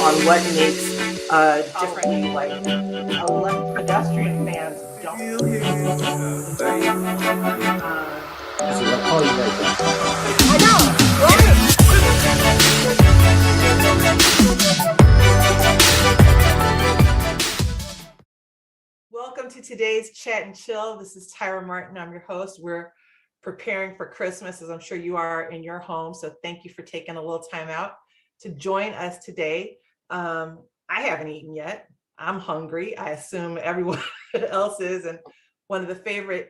on what makes different, like pedestrian fans don't. I'll call you guys back. I know, right? Welcome to today's Chat and Chill. This is Tyra Martin. I'm your host. We're preparing for Christmas, as I'm sure you are in your home. So thank you for taking a little time out to join us today. I haven't eaten yet. I'm hungry. I assume everyone else is. And one of the favorite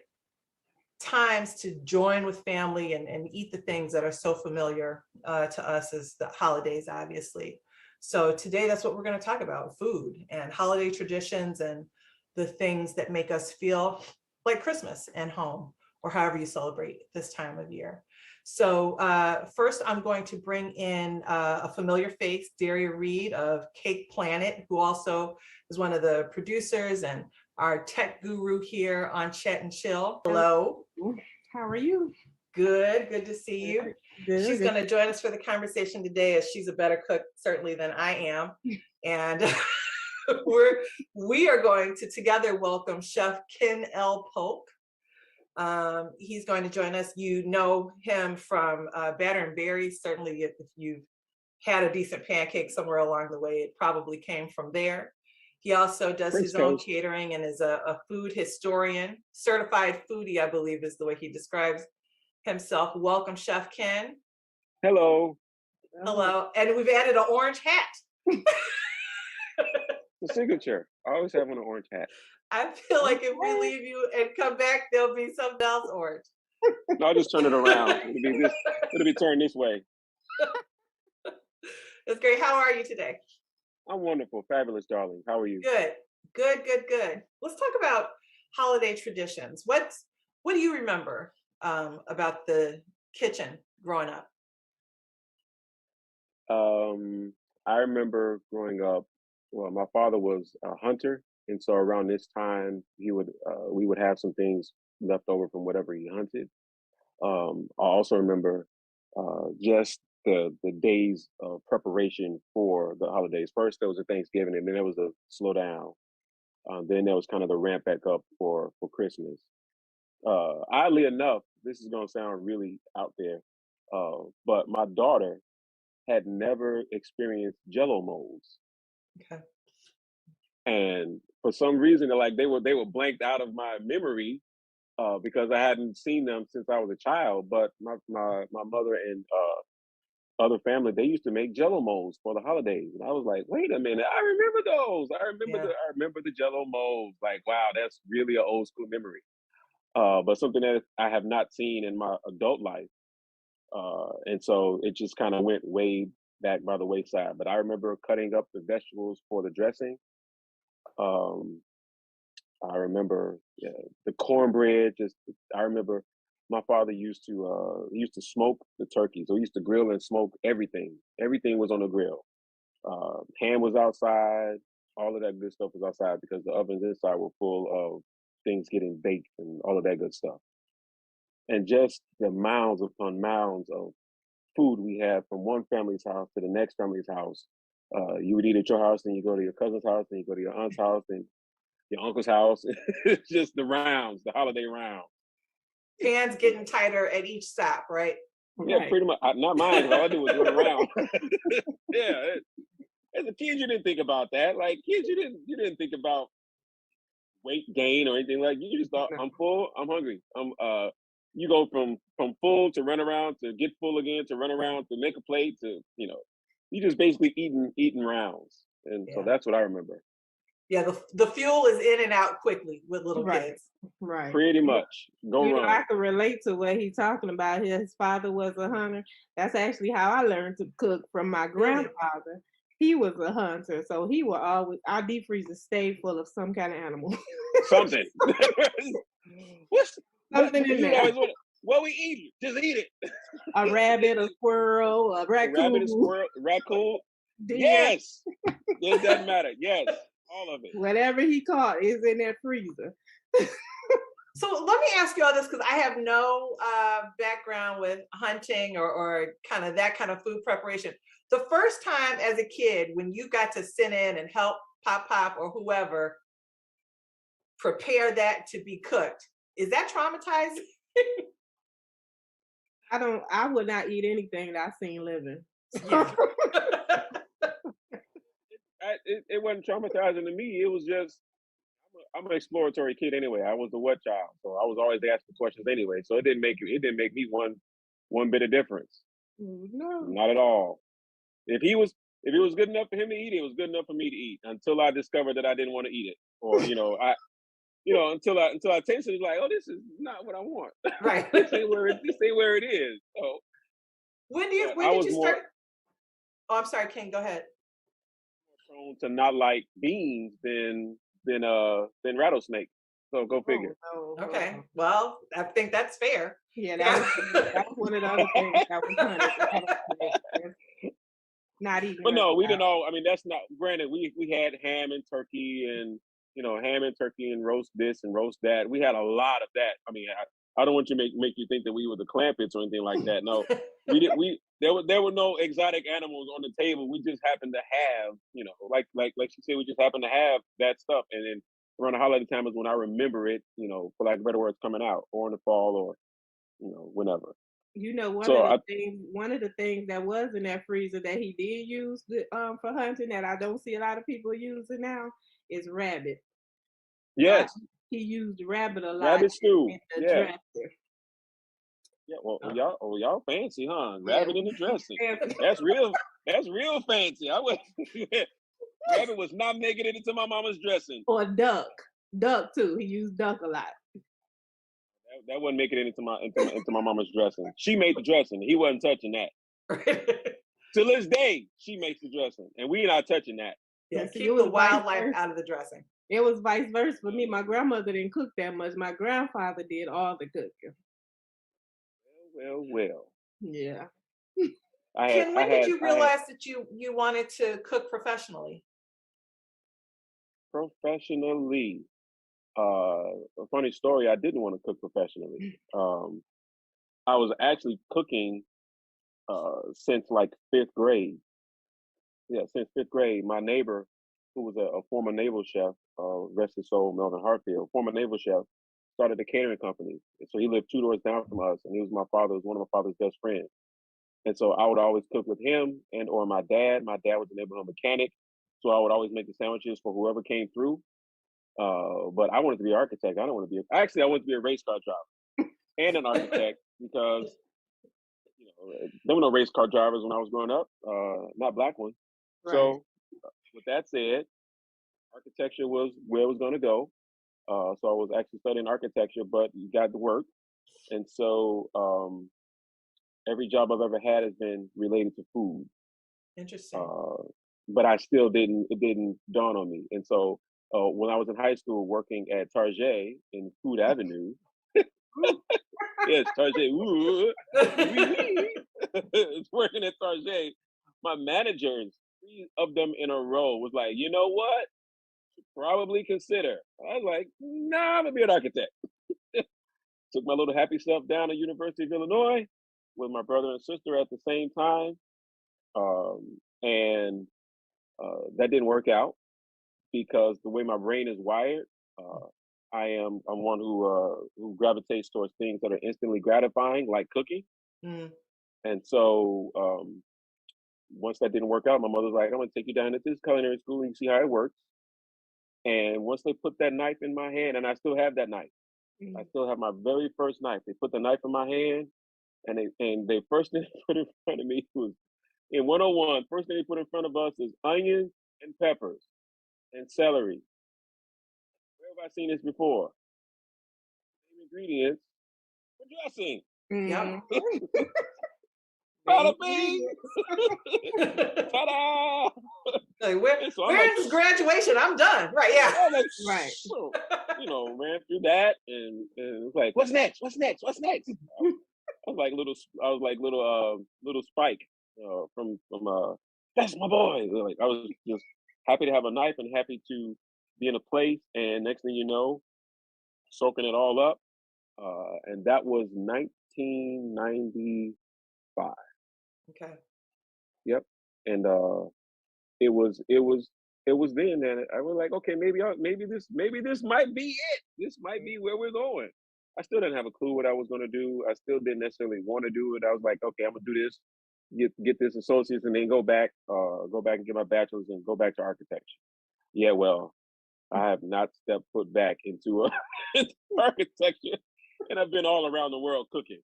times to join with family and eat the things that are so familiar to us is the holidays, obviously. So today, that's what we're going to talk about: food and holiday traditions and the things that make us feel like Christmas and home, or however you celebrate this time of year. So first, I'm going to bring in a familiar face, Daria Reed of Cake Planet, who also is one of the producers and our tech guru here on Chat and Chill. Hello. How are you? Good to see you. Good. She's going to join us for the conversation today, as she's a better cook certainly than I am. And we are going to together welcome Chef Ken L Polk. He's going to join us. You know him from Batter and Berries. Certainly, if you've had a decent pancake somewhere along the way, it probably came from there. He also does his own catering and is a food historian, certified foodie, I believe is the way he describes himself. Welcome, Chef Ken. Hello. Hello. And we've added an orange hat. The signature. I always have on an orange hat. I feel like if we leave you and come back, there'll be something else orange. No, I'll just turn it around. It'll be turned this way. That's great. How are you today? I'm wonderful. Fabulous, darling. How are you? Good. Let's talk about holiday traditions. What do you remember about the kitchen growing up? I remember growing up, well, my father was a hunter. And so around this time, we would have some things left over from whatever he hunted. I also remember just the days of preparation for the holidays. First, there was a Thanksgiving, and then there was a slow down. Then there was kind of the ramp back up for Christmas. Oddly enough, this is going to sound really out there, but my daughter had never experienced Jello molds. Okay. And for some reason, like they were blanked out of my memory because I hadn't seen them since I was a child. But my mother and other family, they used to make Jello molds for the holidays, and I was like, wait a minute, I remember those. I remember the Jello molds. Like, wow, that's really an old school memory. But something that I have not seen in my adult life, and so it just kind of went way back by the wayside. But I remember cutting up the vegetables for the dressing. I remember the cornbread. I remember my father used to smoke the turkey. So he used to grill and smoke everything. Everything was on the grill. Ham was outside. All of that good stuff was outside because the ovens inside were full of things getting baked and all of that good stuff. And just the mounds upon mounds of food we had from one family's house to the next family's house. You would eat at your house, then you go to your cousin's house, then you go to your aunt's house, then your uncle's house. It's just the rounds, the holiday round. Pans getting tighter at each stop, right? Yeah, right. Pretty much. Not mine. All I do was run around. Yeah. As a kid, you didn't think about that. Like kids, you didn't think about weight gain or anything like. You just thought, I'm full, I'm hungry. You go from full to run around to get full again to run around to make a plate to you just basically eating rounds, and so that's what I remember. Yeah, the fuel is in and out quickly with little kids. Right. Pretty much. Go run. I can relate to what he's talking about. His father was a hunter. That's actually how I learned to cook from my grandfather. He was a hunter, so he would always, our deep freezer stayed full of some kind of animal. Something. Something in there. What we eat? Just eat it. A rabbit, a squirrel, a raccoon. Raccoon. Yes. It doesn't matter. Yes. All of it. Whatever he caught is in that freezer. So let me ask you all this because I have no background with hunting or kind of that kind of food preparation. The first time as a kid when you got to sit in and help Pop or whoever prepare that to be cooked, is that traumatizing? I would not eat anything that I seen living. Yeah. It wasn't traumatizing to me. It was just I'm an exploratory kid anyway. I was the what child, so I was always asking questions anyway. So it didn't make me one bit of difference. No. Not at all. If he was if it was good enough for him to eat, it was good enough for me to eat until I discovered that I didn't want to eat it, or until I tasted it, like, oh, this is not what I want. Right. This ain't where it is. So, but When I did was you more start? Oh, I'm sorry, Ken, go ahead. prone to not like beans than rattlesnake. So go figure. Oh, no. Okay. Well, I think that's fair. Yeah, Yeah. that was one of the other things that was hunted. Not even But no, we didn't reptile. all. I mean, that's not. Granted, we had ham and turkey, and ham and turkey and roast this and roast that. We had a lot of that. I mean, I don't want you to make you think that we were the clampets or anything like that. No, we did. There were no exotic animals on the table. We just happened to have, like she said, we just happened to have that stuff. And then around the holiday time is when I remember it. For lack of better words, coming out or in the fall or whenever. You know, So one of the things that was in that freezer that he did use for hunting that I don't see a lot of people using now is rabbit. So yes, he used rabbit a lot rabbit stew. in the Yeah. dresser. Yeah, well, Uh, y'all fancy, huh? yeah, Rabbit in the dressing. fancy. That's real. That's real fancy. I was Rabbit was not making it into my mama's dressing. Or duck too. He used duck a lot. That wasn't making it into my mama's dressing. She made the dressing. He wasn't touching that. To this day, she makes the dressing, and we not touching that. Yeah, See, keep the wildlife out of the dressing. It was vice versa for me. My grandmother didn't cook that much. My grandfather did all the cooking. Well. Yeah. Ken, when did you realize that you wanted to cook professionally? Professionally. A funny story. I didn't want to cook professionally. I was actually cooking since like fifth grade. Yeah, since fifth grade. My neighbor, who was a former naval chef, rest his soul, Melvin Hartfield, former naval chef, started a catering company. And so he lived 2 doors down from us, and he was one of my father's best friends. And so I would always cook with him and or my dad. My dad was a neighborhood mechanic, so I would always make the sandwiches for whoever came through. But I wanted to be an architect. I don't want to be. I wanted to be a race car driver and an architect because there were no race car drivers when I was growing up, not black ones. Right. So with that said, architecture was where it was going to go. So I was actually studying architecture, but got to work, and so every job I've ever had has been related to food. Interesting. But it didn't dawn on me. And so when I was in high school working at Target in Food Avenue, yes, Target, ooh, it's working at Target. My managers, 3 of them in a row, was like, you know what? Probably consider. I was like, nah, I'm gonna be an architect. Took my little happy self down to University of Illinois with my brother and sister at the same time. And that didn't work out because the way my brain is wired, I'm one who gravitates towards things that are instantly gratifying, like cooking. Mm. And so once that didn't work out, my mother's like, I'm gonna take you down to this culinary school and see how it works. And once they put that knife in my hand, and I still have that knife, I still have my very first knife. They put the knife in my hand, and they first thing they put in front of me was in 101. First thing they put in front of us is onions and peppers and celery. Where have I seen this before? Same ingredients for dressing. Yep. Bada bing! Ta-da! Like, So where's graduation? I'm done. Right? Yeah. I'm like, Right. so, ran through that, and it's like, what's next? What's next? What's next? I was like little Spike from that's my boy. Like I was just happy to have a knife and happy to be in a place, and next thing you know, soaking it all up. And that was 1995. Okay. Yep. And it was it was it was then that I was like, okay, maybe this might be it. This might be where we're going. I still didn't have a clue what I was going to do. I still didn't necessarily want to do it. I was like, okay, I'm gonna do this, get this associates, and then go back and get my bachelor's and go back to architecture. Yeah, well, I have not stepped foot back into into architecture, and I've been all around the world cooking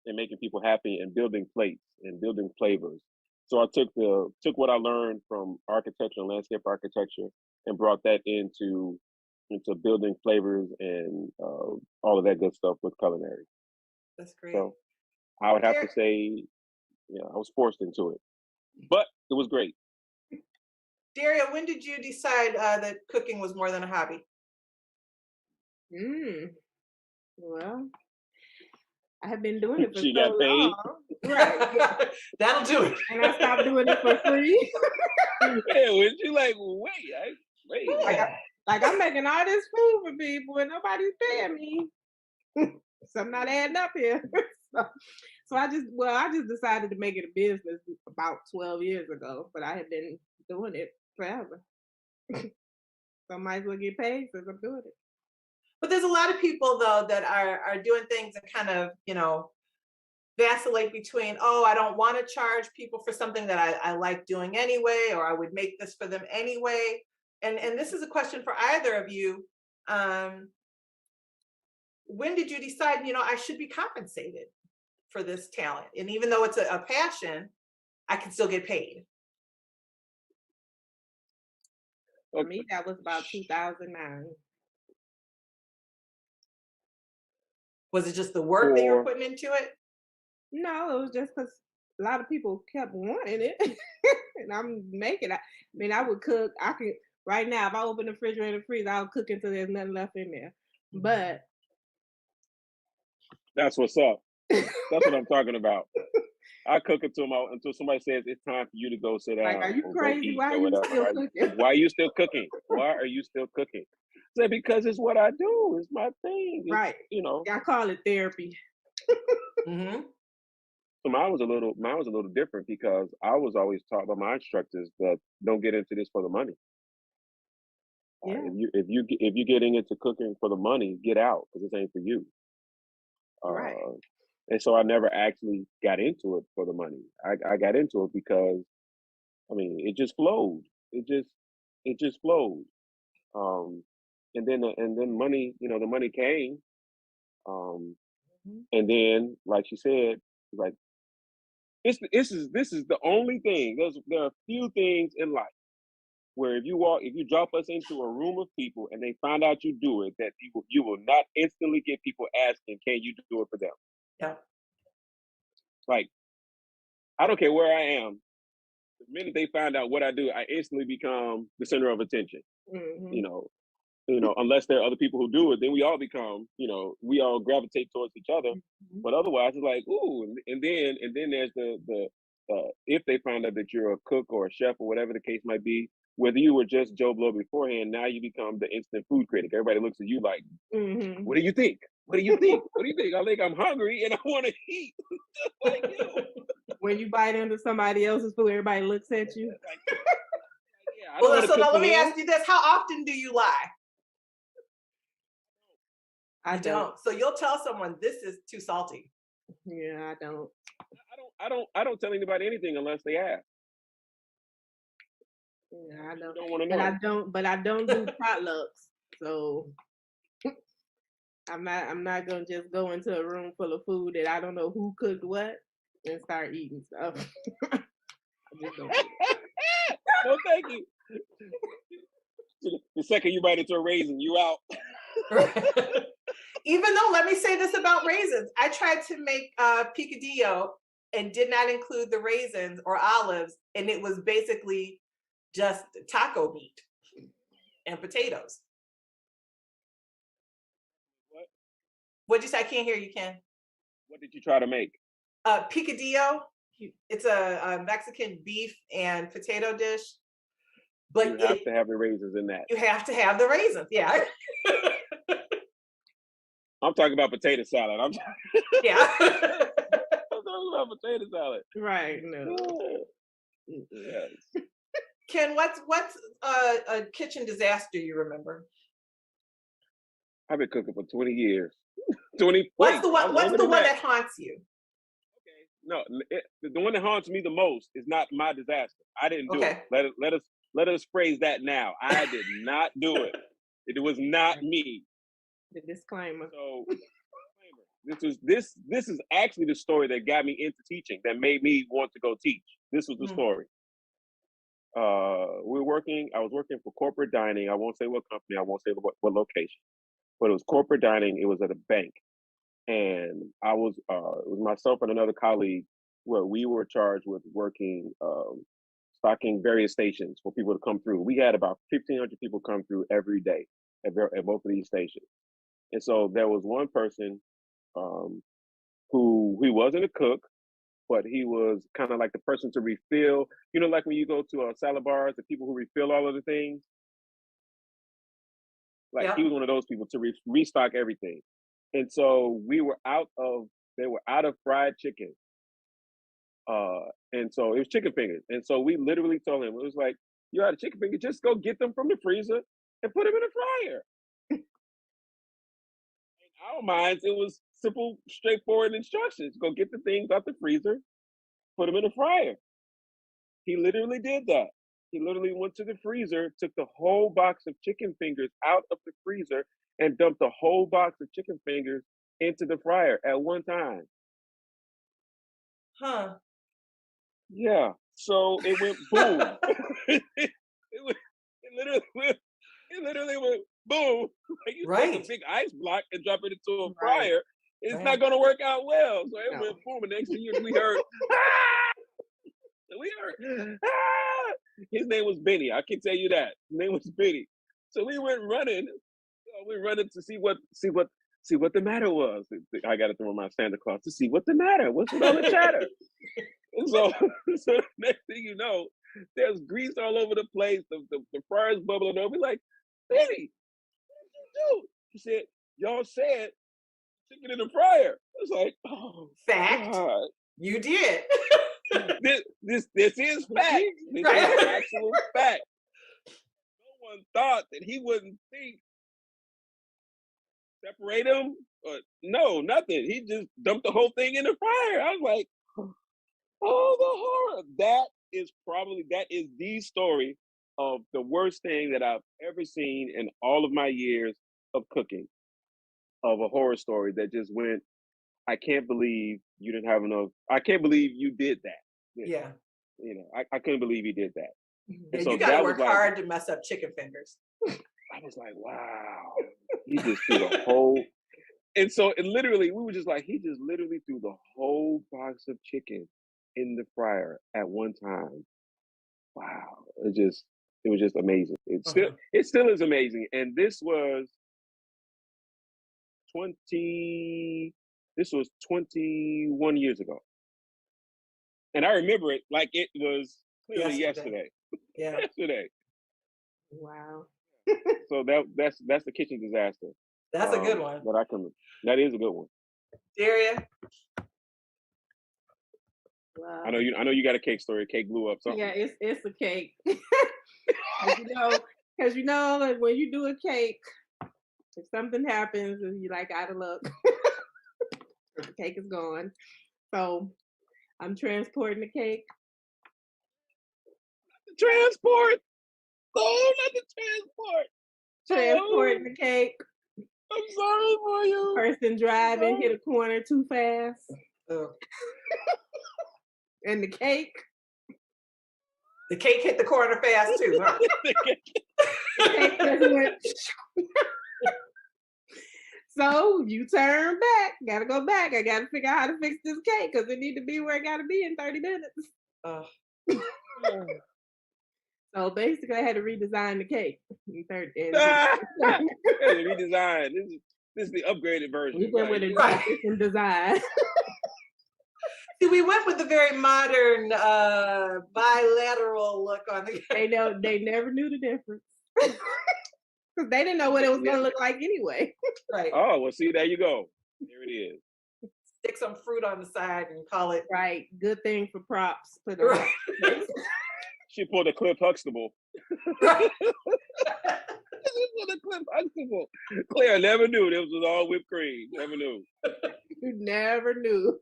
and making people happy and building plates and building flavors. So I took what I learned from architecture and landscape architecture and brought that into building flavors and all of that good stuff with culinary. That's great. So I would have to Here- say, yeah, I was forced into it, but it was great. Daria, when did you decide that cooking was more than a hobby? Well, I have been doing it for She so got paid. long. Right. That'll do it. And I stopped doing it for free. Yeah, when she like, wait. Like I'm making all this food for people and nobody's paying me. So I'm not adding up here. So I just decided to make it a business about 12 years ago, but I had been doing it forever. So I might as well get paid since I'm doing it. But there's a lot of people though that are doing things that kind of, vacillate between, oh, I don't want to charge people for something that I like doing anyway, or I would make this for them anyway. And this is a question for either of you. When did you decide, I should be compensated for this talent? And even though it's a passion, I can still get paid. For me, that was about 2009. Was it just the work that you were putting into it? No, it was just because a lot of people kept wanting it, and I'm making it. I mean, I would cook. I could right now if I open the refrigerator and freezer, I'll cook until there's nothing left in there. But that's what's up. That's what I'm talking about. I cook until somebody says it's time for you to go sit down. Like, are you crazy? Why are you still cooking? Why are you still cooking? Why are you still cooking? Say, because it's what I do. It's my thing. It's, right. I call it therapy. Mm-hmm. So mine was a little different because I was always taught by my instructors that don't get into this for the money. Yeah. If you're getting into cooking for the money, get out because this ain't for you. Right. And so I never actually got into it for the money. I got into it because, it just flowed. It just flowed. And then money, the money came. And then, like she said, like this is the only thing. There are a few things in life where if you drop us into a room of people and they find out you do it, that you will not instantly get people asking, can you do it for them? Yeah. Like, I don't care where I am. The minute they find out what I do, I instantly become the center of attention. Unless there are other people who do it, then we all become, we all gravitate towards each other. But otherwise, it's like, ooh, and then there's the if they find out that you're a cook or a chef or whatever the case might be, whether you were just Joe Blow beforehand, now you become the instant food critic. Everybody looks at you like, what do you think? What do you think? What do you think? I think I'm hungry and I want to eat. Like you. When you bite into somebody else's food, everybody looks at you. Well, so now let me ask you this: how often do you lie? I don't. So you'll tell someone this is too salty. Yeah, I don't. I don't tell anybody anything unless they ask. Yeah, I don't. Don't want to know. But I don't do potlucks. So I'm not gonna just go into a room full of food that I don't know who cooked what and start eating stuff. I just don't. No, thank you. The second you bite into a raisin, you out. Even though, let me say this about raisins. I tried to make picadillo and did not include the raisins or olives. And it was basically just taco meat and potatoes. What? What'd you say? I can't hear you, Ken. What did you try to make? Picadillo. It's a Mexican beef and potato dish. But you have to have the raisins in that. You have to have the raisins, yeah. I'm talking about potato salad. Yeah. I'm talking about potato salad. Right. No. Yes. Ken, what's a kitchen disaster you remember? I've been cooking for 20 years. 20. What's Wait, the I one? was What's older the than one that. that haunts you? No, the one that haunts me the most is not my disaster. I didn't do Okay. it. Let us phrase that now. I did not do it. It was not me. The disclaimer. So this is actually the story that got me into teaching, that made me want to go teach. This was the story. I was working for corporate dining. I won't say what company, I won't say what location, but it was corporate dining. It was at a bank. And it was myself and another colleague where we were charged with working, stocking various stations for people to come through. We had about 1,500 people come through every day at both of these stations. And so there was one person who he wasn't a cook, but he was kind of like the person to refill. You know, like when you go to salad bars, the people who refill all of the things. Like he was one of those people to restock everything. And so they were out of fried chicken. And so it was chicken fingers. And so we literally told him, it was like, you out of chicken fingers, just go get them from the freezer and put them in the fryer. In our minds, it was simple, straightforward instructions. Go get the things out the freezer, put them in the fryer. He literally did that. He literally went to the freezer, took the whole box of chicken fingers out of the freezer, and dumped the whole box of chicken fingers into the fryer at one time. Huh. Yeah. So it went boom. it literally went boom. Like you take a big ice block and drop it into a fryer. It's not going to work out well. So it went boom. And next thing we heard, his name was Benny. I can tell you that. His name was Benny. So we went running. We running to see what the matter was. I got to throw my Santa Claus to see what the matter. What's with all the chatter? And so next thing you know, there's grease all over the place. The fryer's bubbling over. We're like, Benny, what did you do? He said, y'all said chicken in the fryer. I was like, oh, fact. God. You did. This is fact. This is actual fact. No one thought that he wouldn't think. Separate him? No, nothing. He just dumped the whole thing in the fryer. I was like, oh, the horror. That is the story of the worst thing that I've ever seen in all of my years of cooking, of a horror story that just went, I can't believe you didn't have enough. I can't believe you did that. Yeah. You know, I couldn't believe he did that. And so you got to work hard to mess up chicken fingers. I was like, wow. He just threw the whole. And so we were just like, he just literally threw the whole box of chicken in the fryer at one time. Wow. It was just amazing. It still is amazing. And this was 21 years ago. And I remember it like it was clearly yesterday. Yeah. Yesterday. Wow. So that's the kitchen disaster. That's a good one. That is a good one. Daria? Wow. I know you got a cake story. Cake blew up. Something. Yeah, it's a cake. Because like when you do a cake, if something happens and you like out of luck, the cake is gone. So I'm transporting the cake. Transport. Oh, not the transport. Transporting the cake. I'm sorry for you. Person driving hit a corner too fast. Oh. And the cake hit the corner fast too, huh? The cake just went. So you turn back. Gotta go back. I gotta figure out how to fix this cake because it need to be where it gotta be in 30 minutes. So basically, I had to redesign the cake. Redesign. This is the upgraded version. We went with a different design. See, we went with the very modern bilateral look on the cake. They never knew the difference. Because they didn't know what it was going to look like anyway. Right. Oh, well, see, there you go. There it is. Stick some fruit on the side and call it. Right. Good thing for props. Put Right. She pulled a Cliff Huxtable. Right. She pulled a Cliff Huxtable. Claire never knew this was all whipped cream. Never knew. You never knew.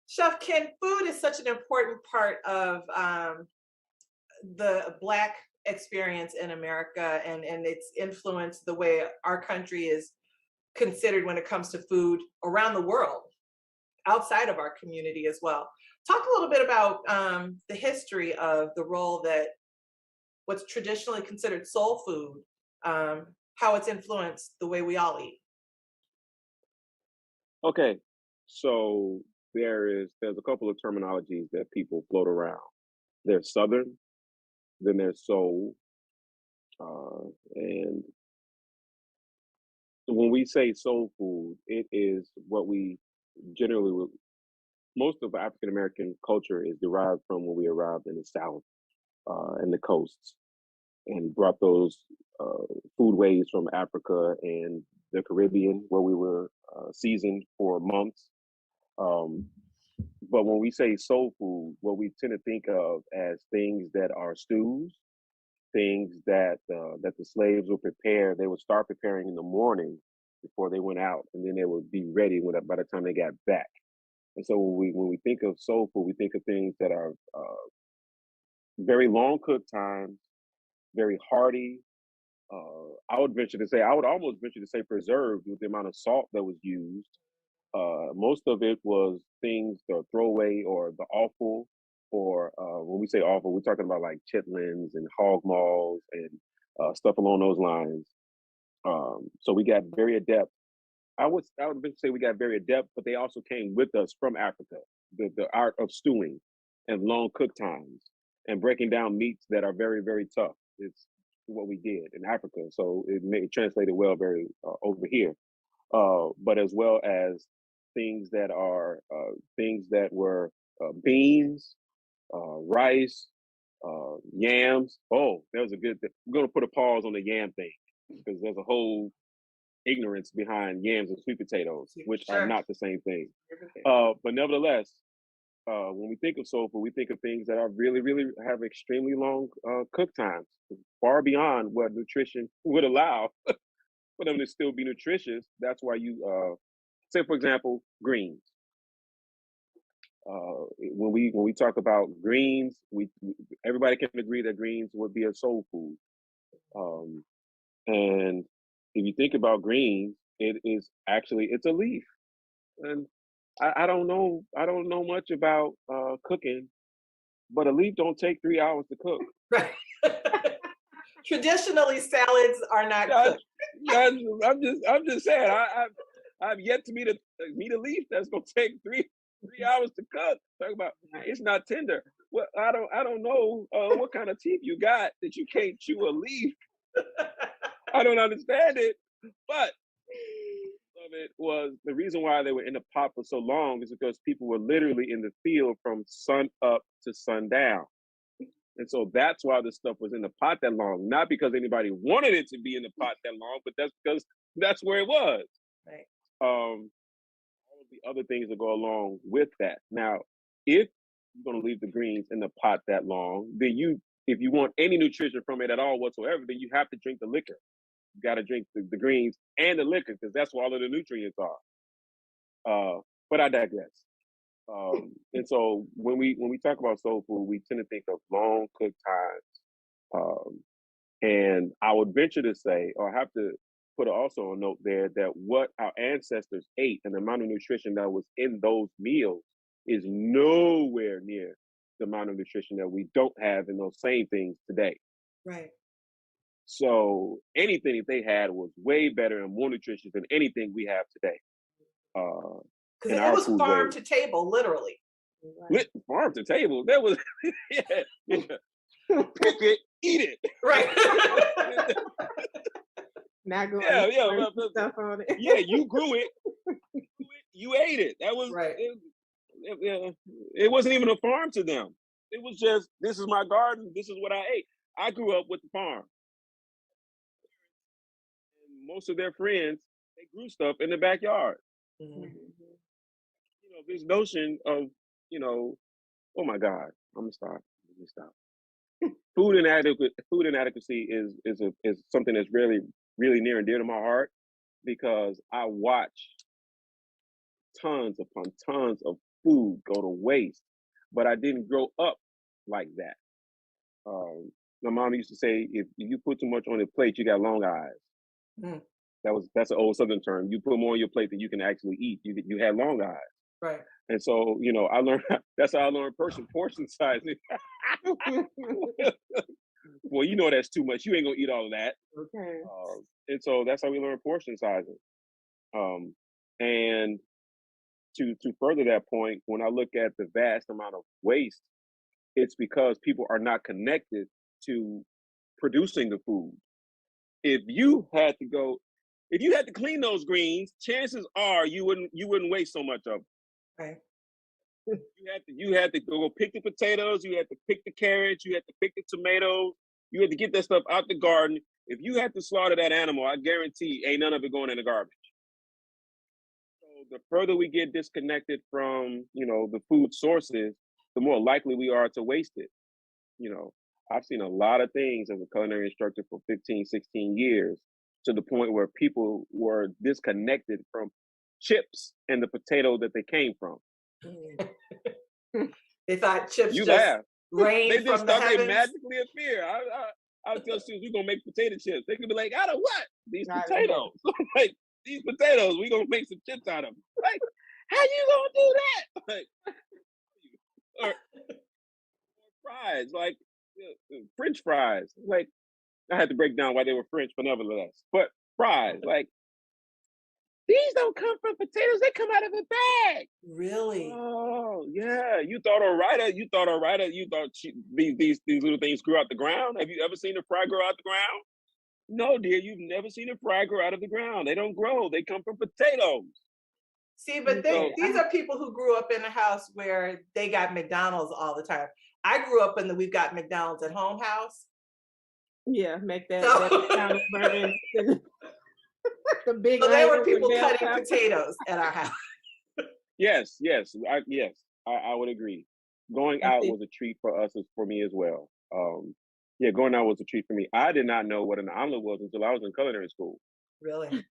Chef Ken, food is such an important part of the Black experience in America, and it's influenced the way our country is considered when it comes to food around the world, outside of our community as well. Talk a little bit about the history of the role that what's traditionally considered soul food, how it's influenced the way we all eat. Okay, so there's a couple of terminologies that people float around. There's Southern, then there's soul, and when we say soul food, it is what we generally most of African American culture is derived from when we arrived in the South and the coasts, and brought those foodways from Africa and the Caribbean, where we were seasoned for months. But when we say soul food, what we tend to think of as things that are stews, things that that the slaves would prepare. They would start preparing in the morning before they went out, and then they would be ready by the time they got back. And so when we think of soul food, we think of things that are very long cook times, very hearty. I would almost venture to say preserved with the amount of salt that was used. Most of it was things, the throwaway or the offal, or when we say offal, we're talking about like chitlins and hog maws and stuff along those lines. So we got very adept. I would say we got very adept, but they also came with us from Africa, the art of stewing and long cook times and breaking down meats that are very, very tough. It's what we did in Africa. So it translated well very over here. But as well as things that were beans, rice, yams. Oh, that was a good thing. I'm going to put a pause on the yam thing because there's a whole ignorance behind yams and sweet potatoes, which are not the same thing. But nevertheless, when we think of soul food, we think of things that are really, really have extremely long cook times, far beyond what nutrition would allow for them to still be nutritious. That's why you say, for example, greens. When we talk about greens, everybody can agree that greens would be a soul food. And if you think about greens, it's a leaf. And I don't know much about cooking, but a leaf don't take 3 hours to cook. Right. Traditionally, salads are not cooked. I'm just saying. I've yet to meet a leaf that's gonna take three hours to cook. Talk about it's not tender. Well, I don't know what kind of teeth you got that you can't chew a leaf. I don't understand it, but of it was the reason why they were in the pot for so long is because people were literally in the field from sun up to sundown. And so that's why the stuff was in the pot that long, not because anybody wanted it to be in the pot that long, but that's because that's where it was. Right. All of the other things that go along with that. Now, if you're going to leave the greens in the pot that long, then if you want any nutrition from it at all whatsoever, then you have to drink the liquor. You got to drink the greens and the liquor because that's where all of the nutrients are. But I digress. And so when we talk about soul food, we tend to think of long cooked times. And I would venture to say, or have to put also a note there, that what our ancestors ate and the amount of nutrition that was in those meals is nowhere near the amount of nutrition that we don't have in those same things today. Right. So anything that they had was way better and more nutritious than anything we have today. Because it was farm to table, literally. Right. Farm to table. That was yeah. Cook it, eat it. Right. Not going stuff on it. Yeah, you grew it. You ate it. That was right. It wasn't even a farm to them. It was just, this is my garden. This is what I ate. I grew up with the farm. most of their friends, they grew stuff in the backyard. Mhm. This notion of, oh my God, I'm gonna stop. Let me stop. Food inadequacy is something that's really near and dear to my heart because I watch tons upon tons of food go to waste, but I didn't grow up like that. My mom used to say, if you put too much on your plate, you got long eyes. Mm. That's an old Southern term. You put more on your plate than you can actually eat. You had long eyes. Right. And so, I learned that's how I learned portion sizing. Well, that's too much. You ain't gonna eat all of that. Okay. And so that's how we learn portion sizing. And to further that point, when I look at the vast amount of waste, it's because people are not connected to producing the food. If you had to clean those greens, chances are you wouldn't waste so much of them. Right. You had to go pick the potatoes, you had to pick the carrots, you had to pick the tomatoes, you had to get that stuff out the garden. If you had to slaughter that animal, I guarantee ain't none of it going in the garbage. So the further we get disconnected from, the food sources, the more likely we are to waste it. I've seen a lot of things as a culinary instructor for 15, 16 years to the point where people were disconnected from chips and the potato that they came from. They thought chips You just laugh. rained They just from the thought they heavens. magically appear. I'll tell students we're gonna make potato chips. They could be like, out of what? These Out of potatoes. Like, these potatoes, we're gonna make some chips out of them. Like, how you gonna do that? Like, or fries, like French fries. Like, I had to break down why they were French, but nevertheless. But fries, like, these don't come from potatoes, they come out of a bag. Really? Oh, yeah. You thought these little things grew out the ground? Have you ever seen a fry grow out the ground? No, dear, you've never seen a fry grow out of the ground. They don't grow. They come from potatoes. See, but Okay. these are people who grew up in a house where they got McDonald's all the time. I grew up in the we've got McDonald's at home house. Yeah, make that So, McDonald's burger and the big so there were onions and people bell cutting peppers. potatoes at our house. Yes, I would agree. Going I out see. was a treat for me as well. Yeah, going out was a treat for me. I did not know what an omelet was until I was in culinary school. Really?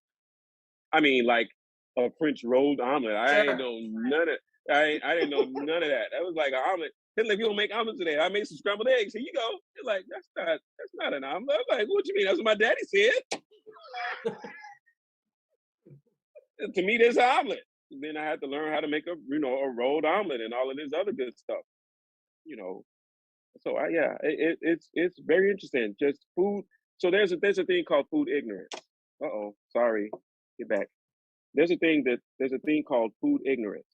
I mean, like a French rolled omelet. I ain't Sure. know none of. I didn't know none of that. That was like an omelet. They're like, you don't make omelets today. I made some scrambled eggs. Here you go. They're like, that's not an omelet. I'm like, what you mean? That's what my daddy said. To me, there's an omelet. Then I had to learn how to make a rolled omelet and all of this other good stuff. You know, so it's very interesting. Just food. So there's a thing called food ignorance. Sorry, get back. There's a thing called food ignorance.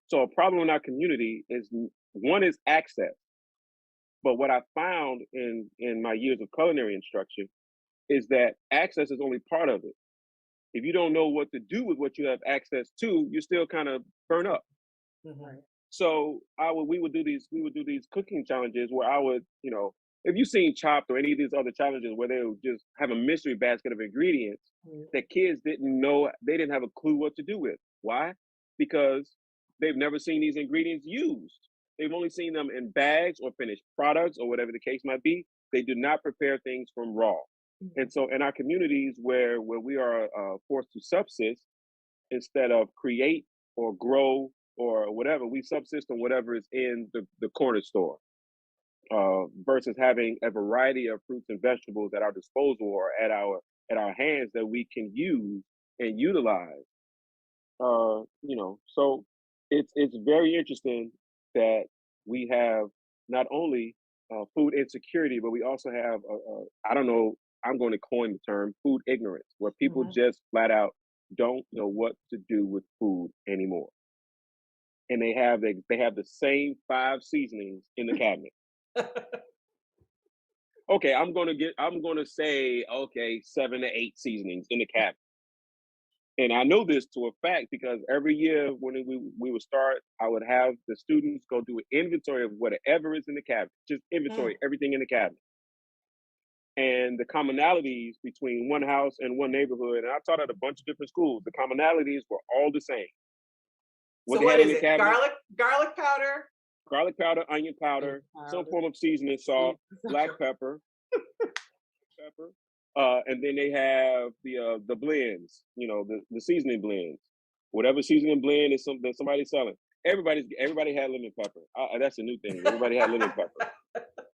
So a problem in our community is one is access. But what I found in my years of culinary instruction is that access is only part of it. If you don't know what to do with what you have access to, you still kind of burn up. Mhm. So we would do these cooking challenges where I would, if you've seen Chopped or any of these other challenges where they would just have a mystery basket of ingredients Mhm. that kids didn't know, they didn't have a clue what to do with. Why? Because they've never seen these ingredients used. They've only seen them in bags or finished products or whatever the case might be. They do not prepare things from raw. And so in our communities where we are forced to subsist instead of create or grow or whatever, we subsist on whatever is in the corner store versus having a variety of fruits and vegetables at our disposal or at our hands that we can use and utilize. So it's very interesting that we have not only food insecurity, but we also have I don't know. I'm going to coin the term food ignorance, where people Mhm. just flat out don't know what to do with food anymore, and they have the same 5 seasonings in the cabinet. Okay, I'm gonna say okay 7 to 8 seasonings in the cabinet. And I know this to a fact because every year when we would start, I would have the students go do an inventory of whatever is in the cabinet, just inventory everything in the cabinet. and the commonalities between one house and one neighborhood. And I taught at a bunch of different schools. The commonalities were all the same. What So they what had in is the it? cabinet: Garlic powder? garlic powder, onion powder, some form of seasoning, salt, black pepper, pepper. And then they have the blends, the seasoning blends. Whatever seasoning blend is something that somebody's selling. Everybody had lemon pepper. That's a new thing. Everybody had lemon pepper.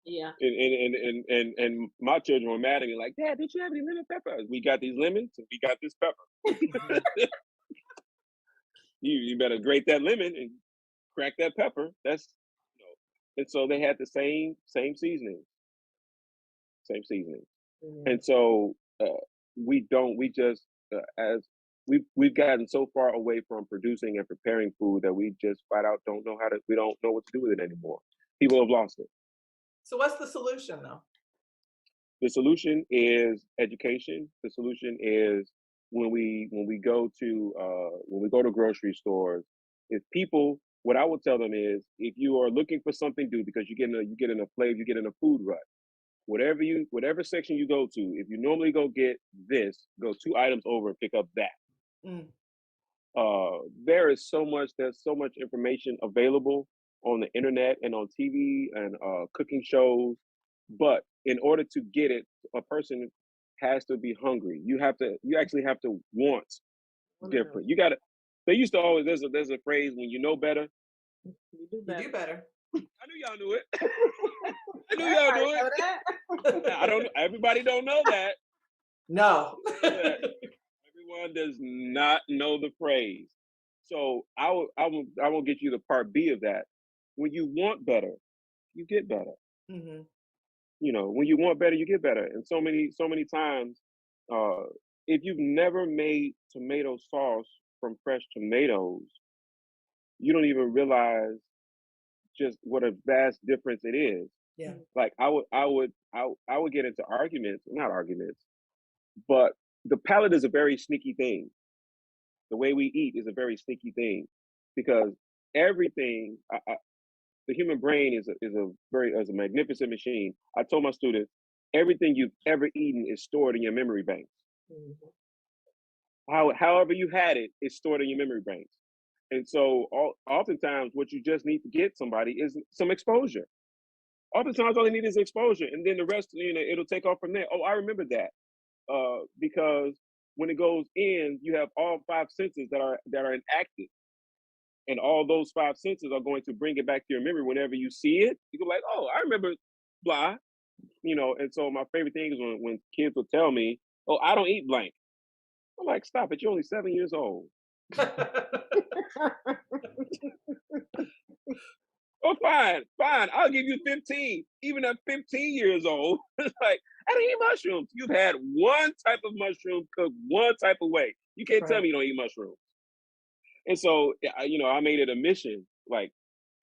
Yeah. And my children were mad at me, like, Dad, did you have any lemon pepper? We got these lemons and we got this pepper. You better grate that lemon and crack that pepper. That's and so they had the same seasoning. Same seasoning. And so we just as we've gotten so far away from producing and preparing food that we just flat out we don't know what to do with it anymore. People have lost it. So what's the solution though? The solution is education. The solution is when we go to grocery stores, if people, what I would tell them is, if you are looking for something to do because you get in a food rut, whatever section you go to, if you normally go get this, go 2 items over and pick up that. Mm. There's so much information available on the internet and on TV and cooking shows, but in order to get it, a person has to be hungry. You actually have to want different. You gotta. They used to always there's a phrase, when you know better. You do You better. do better. I knew y'all knew it. I knew y'all knew it. I don't. Everybody don't know that. No. Everyone does not know the phrase. So I will get you the part B of that. When you want better, you get better. Mm-hmm. When you want better, you get better. And so many times, if you've never made tomato sauce from fresh tomatoes, you don't even realize just what a vast difference it is. Yeah. Like I would get into arguments, not arguments, but the palate is a very sneaky thing. The way we eat is a very sneaky thing, because everything, the human brain is a magnificent machine. I told my students, everything you've ever eaten is stored in your memory banks. However you had it is stored in your memory banks. And so oftentimes what you just need to get somebody is some exposure. Oftentimes all you need is exposure, and then the rest, it'll take off from there. Oh, I remember that. Because when it goes in, you have all 5 senses that are enacted. And all those 5 senses are going to bring it back to your memory. Whenever you see it, you go like, oh, I remember blah. And so my favorite thing is when kids will tell me, oh, I don't eat blank. I'm like, stop it, you're only 7 years old. Oh, fine, I'll give you 15. Even at 15 years old, it's like, I don't eat mushrooms. You've had one type of mushroom cooked one type of way. You can't tell me you don't eat mushrooms. And so, I made it a mission. Like,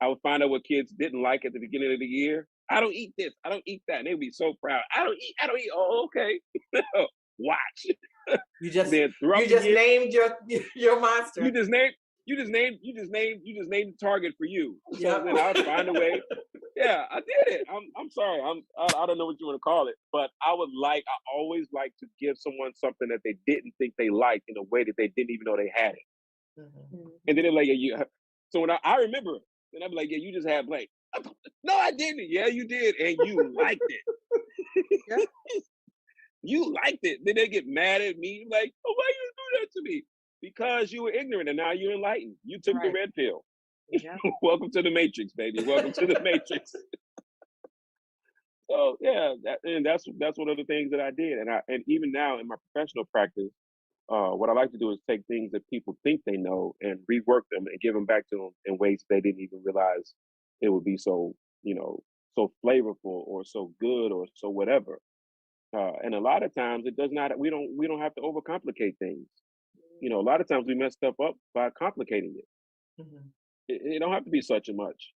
I would find out what kids didn't like at the beginning of the year. I don't eat this. I don't eat that. And they'd be so proud. I don't eat. Oh, okay. Watch. You just year, named your monster. You just named the target for you. So then I'll find a way. Yeah, I did it. I'm sorry. I don't know what you want to call it, but I always like to give someone something that they didn't think they liked in a way that they didn't even know they had it. Mm-hmm. And then they're like, yeah, so when I remember it, then I'd be like, yeah, you just had blank. No, I didn't. Yeah, you did, and you liked it. You liked it. Then they get mad at me, like, oh, why you do that to me? Because you were ignorant and now you're enlightened. You took the red pill. Yeah. Welcome to the Matrix, baby. Welcome to the Matrix. So yeah, that's one of the things that I did, and even now in my professional practice, what I like to do is take things that people think they know and rework them and give them back to them in ways they didn't even realize it would be so so flavorful or so good or so whatever. And a lot of times it does not. We don't have to overcomplicate things. A lot of times we mess stuff up by complicating it. Mm-hmm. It don't have to be such a much.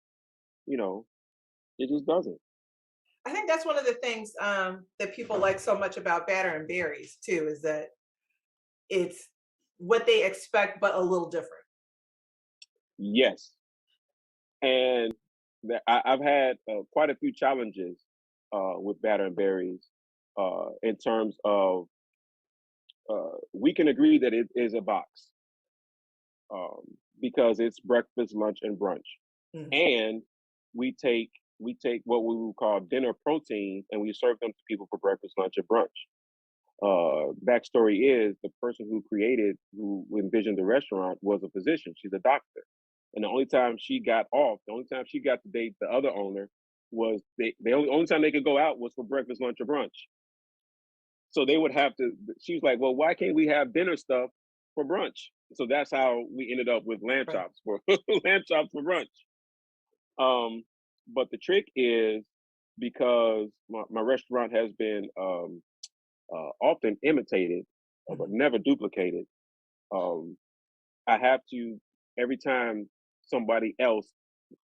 It just doesn't. I think that's one of the things that people like so much about Batter and Berries too, is that it's what they expect, but a little different. Yes. And I've had quite a few challenges with Batter and Berries. in terms of we can agree that it is a box um, because it's breakfast, lunch, and brunch, Mm. and we take what we would call dinner proteins and we serve them to people for breakfast, lunch, and brunch. Backstory is the person who envisioned the restaurant was a physician. She's a doctor. And the only time she got off, the only time she got to date the other owner was the only time they could go out was for breakfast, lunch, or brunch. So they would have to, she was like, well, why can't we have dinner stuff for brunch? So that's how we ended up with lamb Right. chops for lamb chops for brunch. But the trick is because my restaurant has been often imitated, but never duplicated. I have to every time somebody else,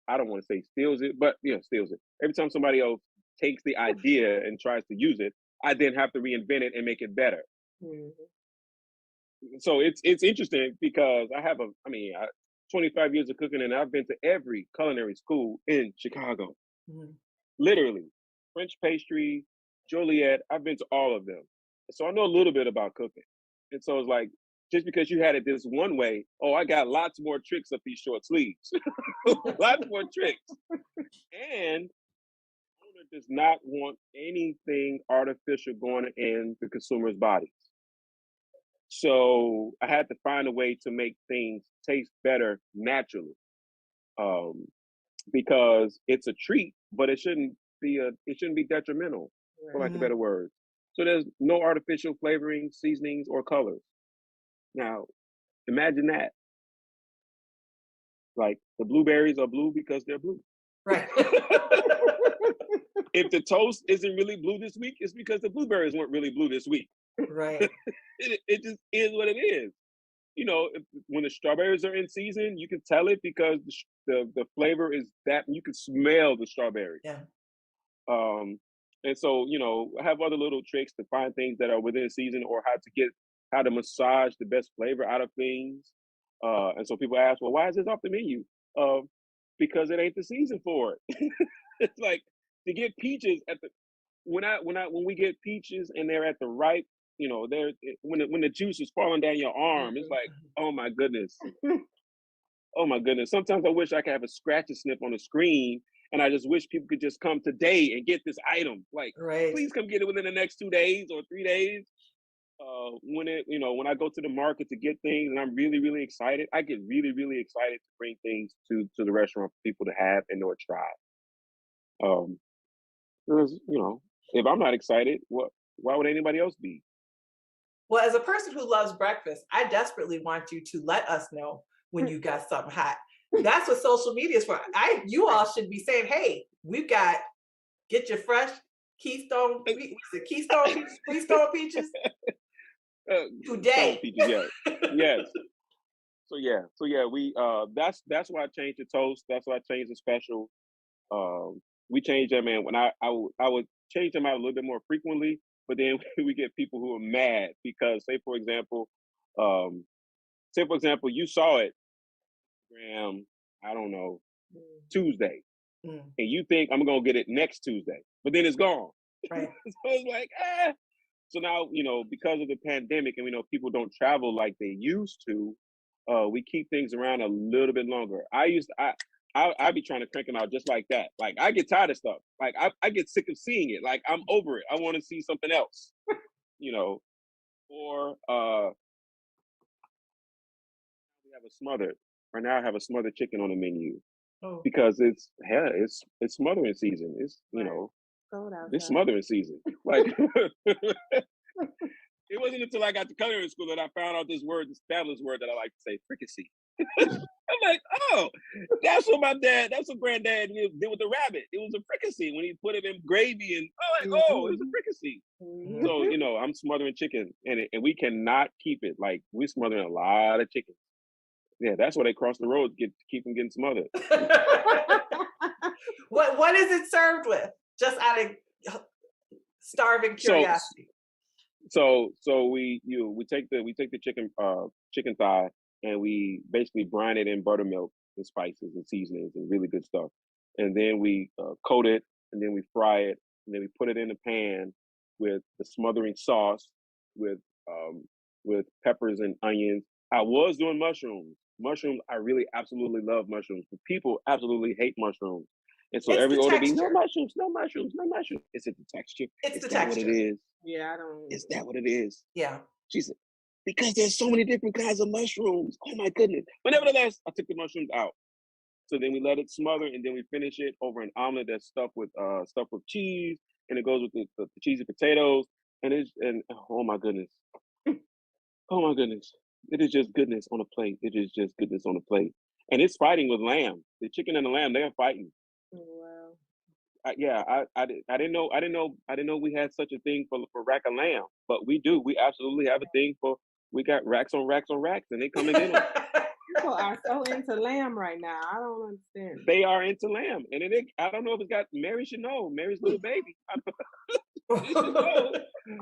I don't want to say steals it, but yeah, steals it. Every time somebody else takes the idea and tries to use it, I then have to reinvent it and make it better. Mhm. So it's interesting because 25 years of cooking and I've been to every culinary school in Chicago. Mhm. Literally, French pastry, Joliet. I've been to all of them, so I know a little bit about cooking. And so it's like, just because you had it this one way, oh, I got lots more tricks up these short sleeves, lots more tricks. And owner does not want anything artificial going in the consumer's bodies. So I had to find a way to make things taste better naturally. Um, because it's a treat, but it shouldn't be detrimental, for lack of Mhm. better words. So there's no artificial flavoring, seasonings, or colors. Now, imagine that. Like the blueberries are blue because they're blue. Right. If the toast isn't really blue this week, it's because the blueberries weren't really blue this week. Right. It just is what it is. When the strawberries are in season, you can tell it because the flavor is that you can smell the strawberry. Yeah. Um, and so, I have other little tricks to find things that are within season or how to massage the best flavor out of things. And so people ask, well, why is this off the menu? Because it ain't the season for it. It's like to get peaches when we get peaches and they're at the ripe, when the juice is falling down your arm, it's like, oh my goodness. Oh my goodness. Sometimes I wish I could have a scratch and snip on the screen and I just wish people could just come today and get this item. Like, Right. please come get it within the next 2 days or 3 days. When I go to the market to get things and I'm really, really excited, I get really, really excited to bring things to the restaurant for people to have and or try. Um, because, if I'm not excited, why would anybody else be? Well, as a person who loves breakfast, I desperately want you to let us know when you got something hot. That's what social media is for. You all should be saying, "Hey, we've got get your fresh Keystone peaches Stone today." peaches, yes, yes. So yeah, we that's why I changed the toast. That's why I changed the special. We changed them, man. When I would change them out a little bit more frequently, but then we get people who are mad because, um, say for example, you saw it, I don't know, Tuesday, Mm, and you think I'm gonna get it next Tuesday, but then it's gone. right. So it's like, ah. So now, because of the pandemic and we know people don't travel like they used to, we keep things around a little bit longer. I be trying to crank them out just like that. Like I get tired of stuff. Like I get sick of seeing it. Like I'm over it. I want to see something else. you know. Or we have a smothered. Right now I have a smothered chicken on the menu Oh, because it's smothering season. It's Cold it's outside. smothering season. Like it wasn't until I got to culinary school that I found out this established word that I like to say, fricassee. I'm like, oh, that's what granddad did with the rabbit. It was a fricassee when he put it in gravy and oh, it was a fricassee. Mhm. So, I'm smothering chicken and we cannot keep it. Like we're smothering a lot of chicken. Yeah, that's why they cross the road to keep them getting smothered. what is it served with? Just out of starving So curiosity. so we take the chicken thigh and we basically brine it in buttermilk and spices and seasonings and really good stuff, and then we coat it and then we fry it and then we put it in the pan with the smothering sauce, with peppers and onions. I was doing mushrooms. Mushrooms, I really absolutely love mushrooms. But people absolutely hate mushrooms. And so It's every the order be no texture. mushrooms, no mushrooms, no mushrooms. Is it the texture? It's Is the that what texture. it is? Yeah, I don't. Is that what it is? Yeah. She said, because there's so many different kinds of mushrooms. Oh my goodness. But nevertheless, I took the mushrooms out. So then we let it smother, and then we finish it over an omelet that's stuffed with cheese, and it goes with the cheesy potatoes, and oh my goodness, oh my goodness, it is just goodness on a plate. It is just goodness on a plate, and it's fighting with lamb. The chicken and the lamb, they are fighting. Oh, wow. I didn't know we had such a thing for rack of lamb, but we do. We absolutely have a thing for. We got racks on racks on racks, and they come and get them. People are so into lamb right now. I don't understand. They are into lamb, and I don't know if it's got. Mary should know. Mary's little baby. She should know.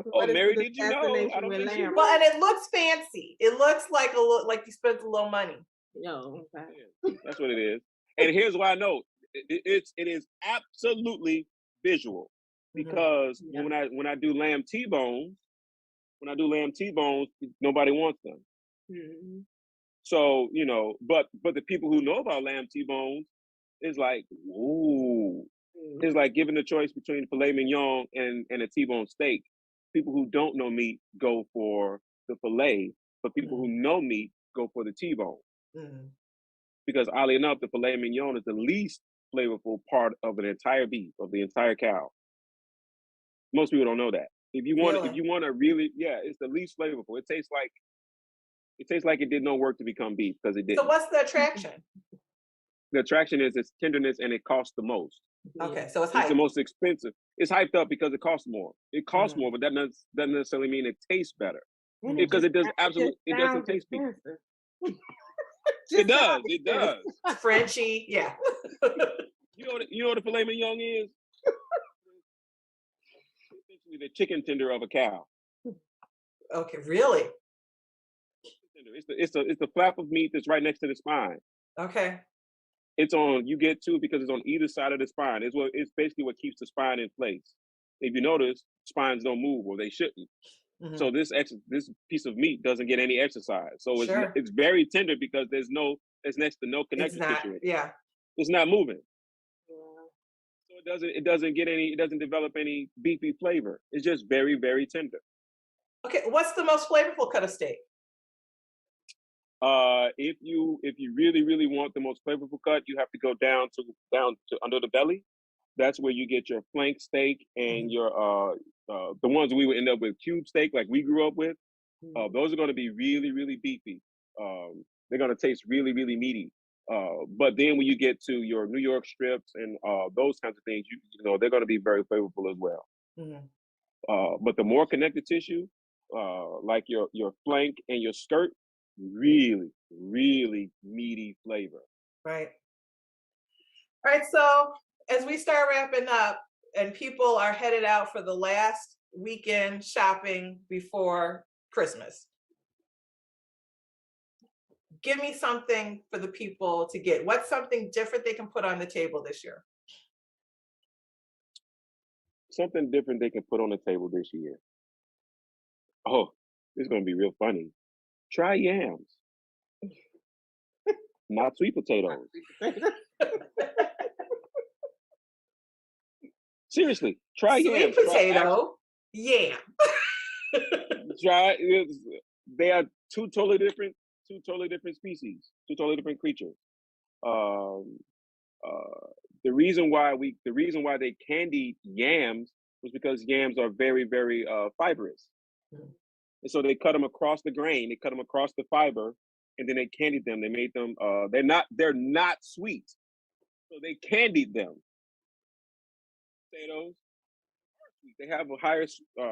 What is Mary, the did you know? fascination I don't with think she lamb? Well, and it looks fancy. It looks like like you spent a little money. No, okay. Yeah, that's what it is. And here's why I know it is absolutely visual, because Yeah. when I do lamb T-bones, nobody wants them. Mm-hmm. So but the people who know about lamb T-bones is like, ooh. It's like giving the choice between filet mignon and a T-bone steak. People who don't know meat go for the filet, but people who know meat go for the T-bone. Because oddly enough, the filet mignon is the least flavorful part of an entire beef, of the entire cow. Most people don't know that. If you want to really, it's the least flavorful. It tastes like it did no work to become beef, because it didn't. So what's the attraction? The attraction is its tenderness, and it costs the most. Okay, so it's It's hyped. the most expensive. It's hyped up because it costs more. It costs more, but that doesn't necessarily mean it tastes better. Because it doesn't taste beef. It does. It does. Frenchy, yeah. You know what a filet mignon is? Essentially the chicken tender of a cow. Okay, really? It's the flap of meat that's right next to the spine. Okay. You get to because it's on either side of the spine. It's basically what keeps the spine in place. If you notice, spines don't move, or they shouldn't. So this piece of meat doesn't get any exercise. So it's very tender because there's next to no connective tissue. Yeah. It's not moving. So it doesn't develop any beefy flavor. It's just very, very tender. Okay, what's the most flavorful cut of steak? If you really, really want the most flavorful cut, you have to go down to under the belly. That's where you get your flank steak and your the ones we would end up with cube steak, like we grew up with. Those are going to be really, really beefy. They're going to taste really, really meaty. But then when you get to your New York strips and those kinds of things, they're going to be very flavorful as well. But the more connective tissue, like your flank and your skirt, really, really meaty flavor. Right. All right. So as we start wrapping up and people are headed out for the last weekend shopping before Christmas, give me something for the people to get. What's something different they can put on the table this year? Something different they can put on the table this year. Oh, this is going to be real funny. Try yams. Not sweet potatoes. Seriously, try yams. Sweet potato, yam. Try. They are two totally different species, two totally different creatures. The reason why they candied yams was because yams are very, very fibrous, and so they cut them across the grain, they cut them across the fiber, and then they candied them. They made them. They're not sweet, so they candied them. Potatoes are sweet. They have a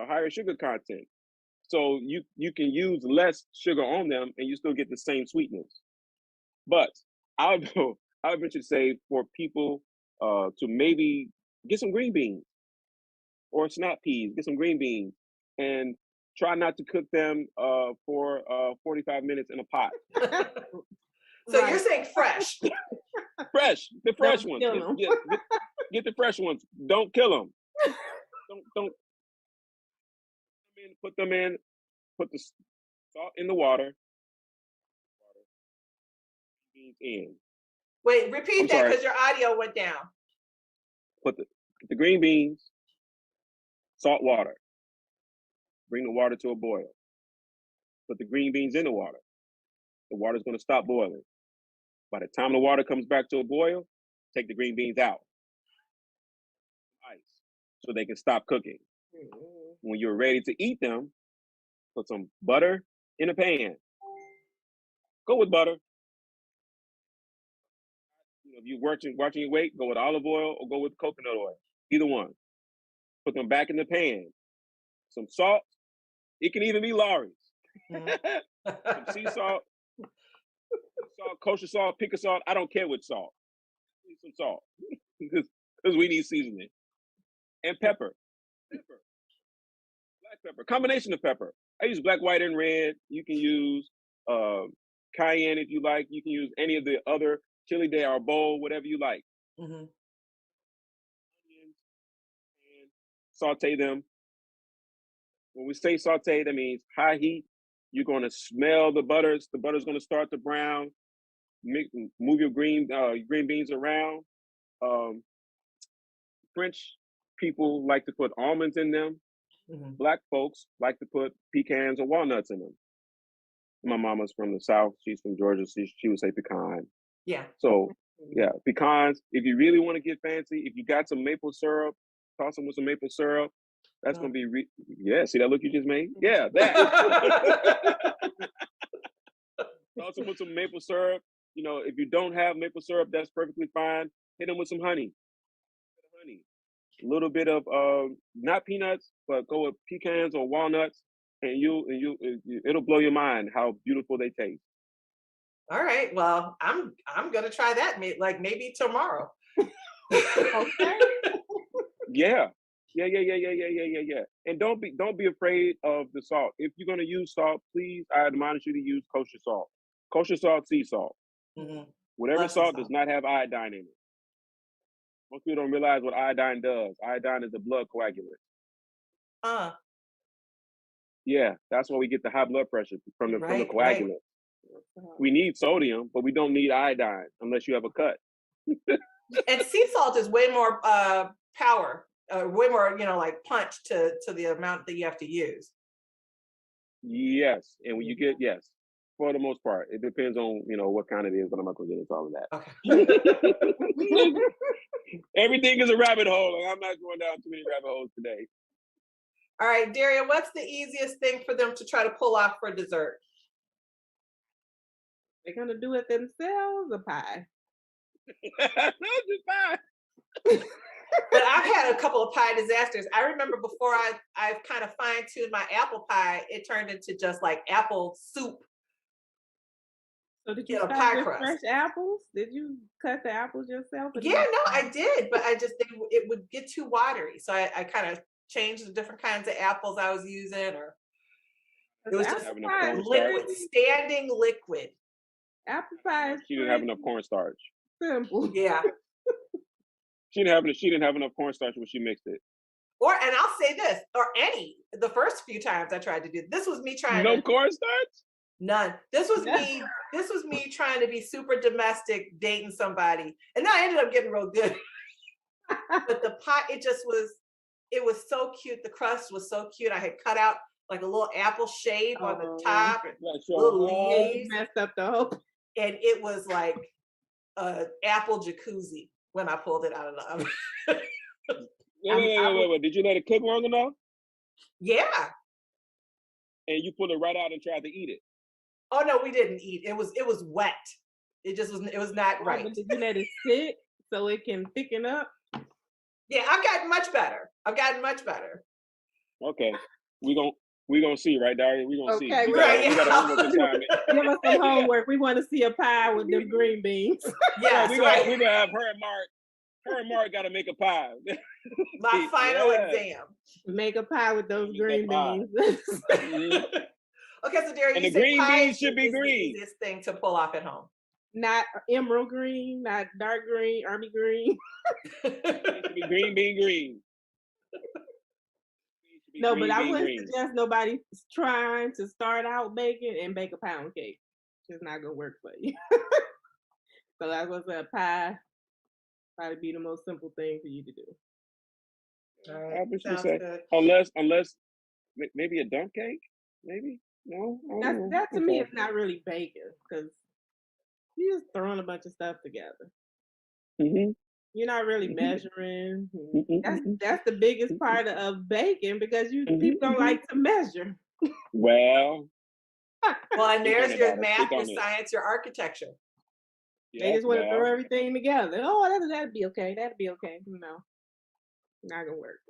higher sugar content, so you can use less sugar on them, and you still get the same sweetness. But I would venture to say for people to maybe get some green beans or snap peas, get some green beans, and try not to cook them for 45 minutes in a pot. So you're saying fresh? The fresh ones. Get the fresh ones. Don't kill them. Don't. Put them in. Put the salt in the water. Beans in. Wait, repeat I'm that sorry. because your audio went down. Put the green beans, salt water. Bring the water to a boil. Put the green beans in the water. The water's going to stop boiling. By the time the water comes back to a boil, take the green beans out. Ice, so they can stop cooking. When you're ready to eat them, put some butter in a pan. Go with butter. If you're watching your weight, go with olive oil or go with coconut oil. Either one. Put them back in the pan. Some salt. It can even be Lawry's. Some sea salt, kosher salt, pickle salt. I don't care which salt. Need some salt because we need seasoning. And pepper. Black pepper. Combination of pepper. I use black, white, and red. You can use cayenne if you like. You can use any of the other chili de arbol, whatever you like. Mm-hmm. And saute them. When we say saute, that means high heat. You're going to smell the butters. The butter's going to start to brown. Move your green beans around. French people like to put almonds in them. Mm-hmm. Black folks like to put pecans or walnuts in them. My mama's from the South. She's from Georgia. She would say pecan. Yeah. So, yeah, pecans. If you really want to get fancy, if you got some maple syrup, toss them with some maple syrup. That's going to be, yeah, see that look you just made? Yeah, that. Toss them with some maple syrup. You know, if you don't have maple syrup, that's perfectly fine. Hit them with some honey. A little bit of, not peanuts, but go with pecans or walnuts, and it'll blow your mind how beautiful they taste. All right. Well, I'm gonna try that. Maybe tomorrow. Okay. Yeah. And don't be afraid of the salt. If you're gonna use salt, please, I admonish you to use kosher salt. Kosher salt, sea salt. Mm-hmm. Whatever Love salt salt. does not have iodine in it. Most people don't realize what iodine does. Iodine is a blood coagulant. Yeah, that's why we get the high blood pressure from the coagulant. Right. We need sodium, but we don't need iodine unless you have a cut. And sea salt is way more power, way more, like punch to the amount that you have to use. Yes, and when you get, yes, for the most part, it depends on what kind it is, but I'm not gonna get into all of that. Okay. Everything is a rabbit hole, and I'm not going down too many rabbit holes today. All right, Daria, what's the easiest thing for them to try to pull off for dessert? They're gonna do it themselves, a pie. No, just pie. But I've had a couple of pie disasters. I remember before I've kind of fine-tuned my apple pie, it turned into just like apple soup. So did you start start with with fresh apples? Did you cut the apples yourself? Yeah, no, I did, but it would get too watery. So I kind of changed the different kinds of apples I was using, or it was just liquid, standing liquid. Apple pie. She didn't have enough cornstarch. Simple. Yeah. She didn't have enough cornstarch when she mixed it. And I'll say this, the first few times I tried to do this was me trying no cornstarch? None. This was me trying to be super domestic, dating somebody. And then I ended up getting real good. But the pie, it was so cute. The crust was so cute. I had cut out like a little apple shape on the top, and little leaves. Messed up the whole. And it was like an apple jacuzzi when I pulled it out of the oven. Wait. Did you let it cook long enough? Yeah. And you pulled it right out and tried to eat it? Oh no, we didn't eat. It was wet. It was not right. But did you let it sit so it can thicken up? Yeah, I've gotten much better. Okay. We're gonna see, right, Daria? We're gonna see. Okay, right. We got homework assignment. Give us some homework. We want to see a pie with them green beans. Yeah, we're gonna have her and Mark. Her and Mark gotta make a pie. My final exam. Make a pie with those green beans. Okay, so Daria, and the green beans should be green. The easiest thing to pull off at home. Not emerald green, not dark green, army green. It should be green bean green. It should No, but I bean wouldn't greens. suggest nobody trying to start out baking and bake a pound cake. It's not gonna work for you. So like I said, pie probably be the most simple thing for you to do. All I right, was sounds say good. unless maybe a dump cake, maybe. No, I don't know. That to me Okay. is not really baking because you're just throwing a bunch of stuff together. Mhm. You're not really Mhm. measuring. Mhm. That's the biggest part of baking because people don't Mhm. like to measure. Well, Well, and speak on there's it, your daughter. math, Speak your on it. science, your architecture. They Yes, just want to throw well. everything together. Oh, that'd be okay. That'd be okay. No, not gonna work.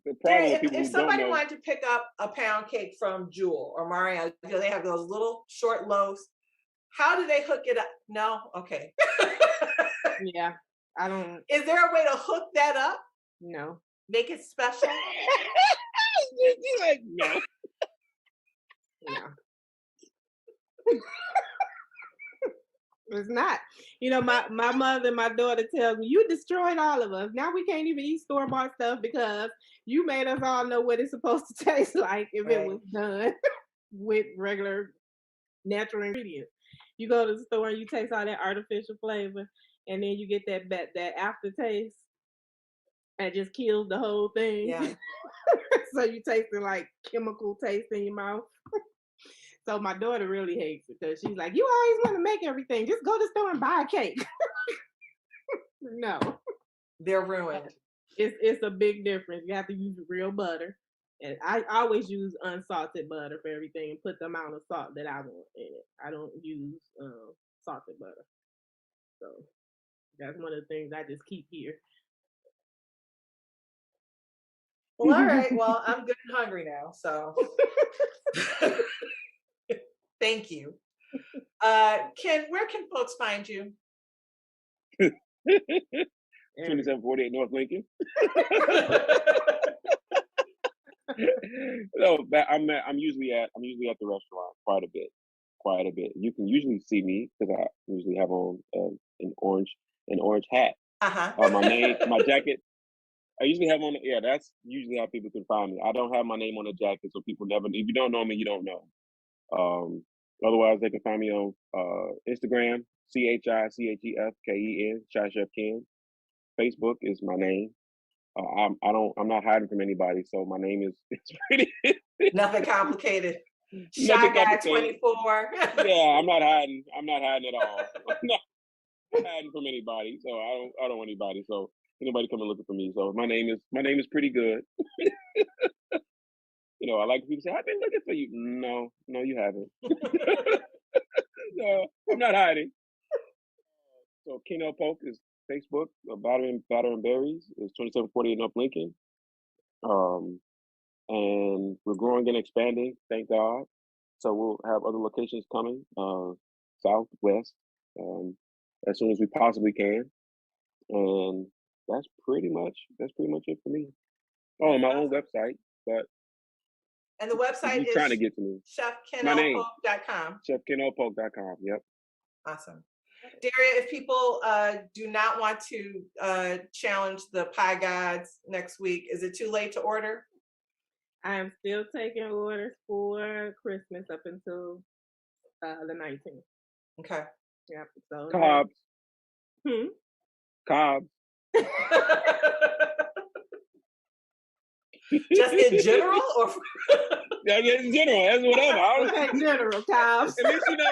The Dare, problem with people if who don't somebody know, wanted to pick up a pound cake from Jewel or Marianne, they have those little short loaves. How do they hook it up? No, okay. Yeah, I don't Is there a way to hook that up? know. Make it special? you're like, no. No. It's not. My mother and my daughter tells me, you destroyed all of us. Now we can't even eat store-bought stuff because you made us all know what it's supposed to taste like if it was done with regular natural ingredients. You go to the store and you taste all that artificial flavor, and then you get that aftertaste that just kills the whole thing. Yeah. So you tasting like chemical taste in your mouth. So my daughter really hates it because she's like, you always want to make everything. Just go to the store and buy a cake. No. They're ruined. It's a big difference. You have to use real butter. And I always use unsalted butter for everything and put the amount of salt that I want in it. I don't use salted butter. So that's one of the things I just keep here. Well, all right. Well, I'm good and hungry now. So thank you. Ken, where can folks find you? 2748 North Lincoln. No, but I'm usually at the restaurant quite a bit. You can usually see me because I usually have on an orange hat. Uh-huh. My name, my jacket. I usually have on. Yeah, that's usually how people can find me. I don't have my name on the jacket, so people never. If you don't know me, you don't know. Otherwise, they can find me on Instagram, CHICHEFKEN, Shy Chef Ken. Facebook is my name. I'm not hiding from anybody, so my name is it's pretty Nothing complicated. Shy nothing Guy complicated. 24. Yeah, I'm not hiding. I'm not hiding at all. I'm not hiding from anybody, so I don't want anybody. So anybody coming looking for me. So my name is pretty good. I like people say I've been looking for you. No, you haven't. No, I'm not hiding. So Ken L Polk is Facebook. Batter and Berries is 2748 North Lincoln. And we're growing and expanding, thank God. So we'll have other locations coming, south, west, as soon as we possibly can. And that's pretty much it for me. Oh, and my own website, but And the website you're is trying to get to me. My name, chefkenlpolk.com. chefkenlpolk.com. Yep. Awesome. Daria, if people do not want to challenge the pie gods next week, is it too late to order? I am still taking orders for Christmas up until the 19th. Okay. Yep. So Cobbs. Hmm? Cobbs. Just in general, or Yeah, in general, that's whatever. Okay, general Cobbs. At least you know.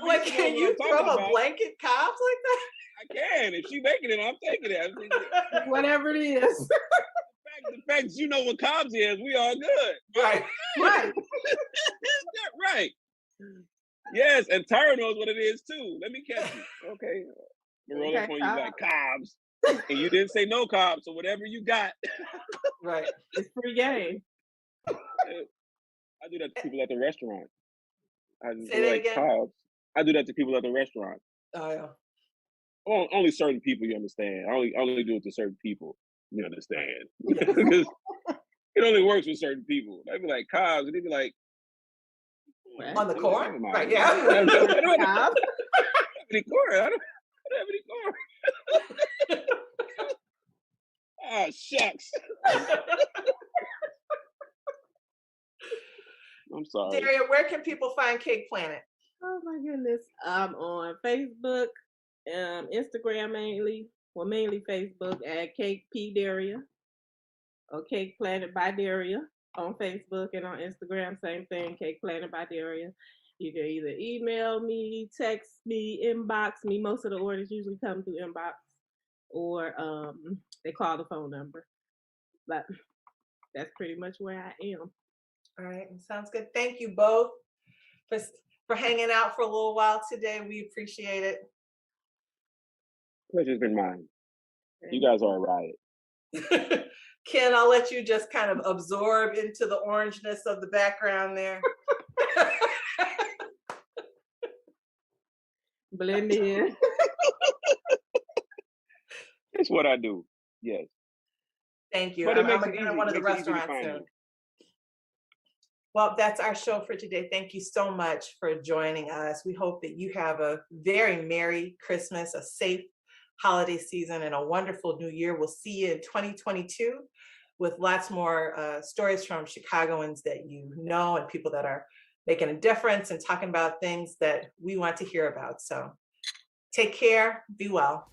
like, can you throw a blanket Cobbs like that? I can. If she making it, I'm taking it. Whatever it is. The fact that you know what Cobbs is, we all good. Right. Right. Right. Yes, and Tyra knows what it is too. Let me catch you. Okay. I'm roll up on you like Cobbs. And you didn't say no Cobbs, so whatever you got. Right. It's free game. I do that to people at the restaurant. I just Say that again? Cobbs. I do that to people at the restaurant. Oh yeah. Only certain people you understand. I only do it to certain people. You understand? Because it only works with certain people. They'd be like Cobbs, and they'd be like on the corn, right? Yeah. I don't have any corn. I don't have any corn. Oh shucks. I'm sorry. Daria, where can people find Cake Planet? Oh my goodness. I'm on Facebook, Instagram mainly. Well, mainly Facebook at Cake P Daria or Cake Planet by Daria on Facebook and on Instagram. Same thing, Cake Planet by Daria. You can either email me, text me, inbox me. Most of the orders usually come through inbox, or they call the phone number. But that's pretty much where I am. All right, sounds good. Thank you both for hanging out for a little while today. We appreciate it. Pleasure's been mine. You guys are a riot. Ken, I'll let you just kind of absorb into the orangeness of the background there. Blend in. It's what I do. Yes. Thank you. But it I'm makes it going to easy. one of It the makes it easy to restaurants find soon. me. Well, that's our show for today. Thank you so much for joining us. We hope that you have a very Merry Christmas, a safe holiday season, and a wonderful new year. We'll see you in 2022 with lots more stories from Chicagoans that you know and people that are making a difference and talking about things that we want to hear about. So take care, be well.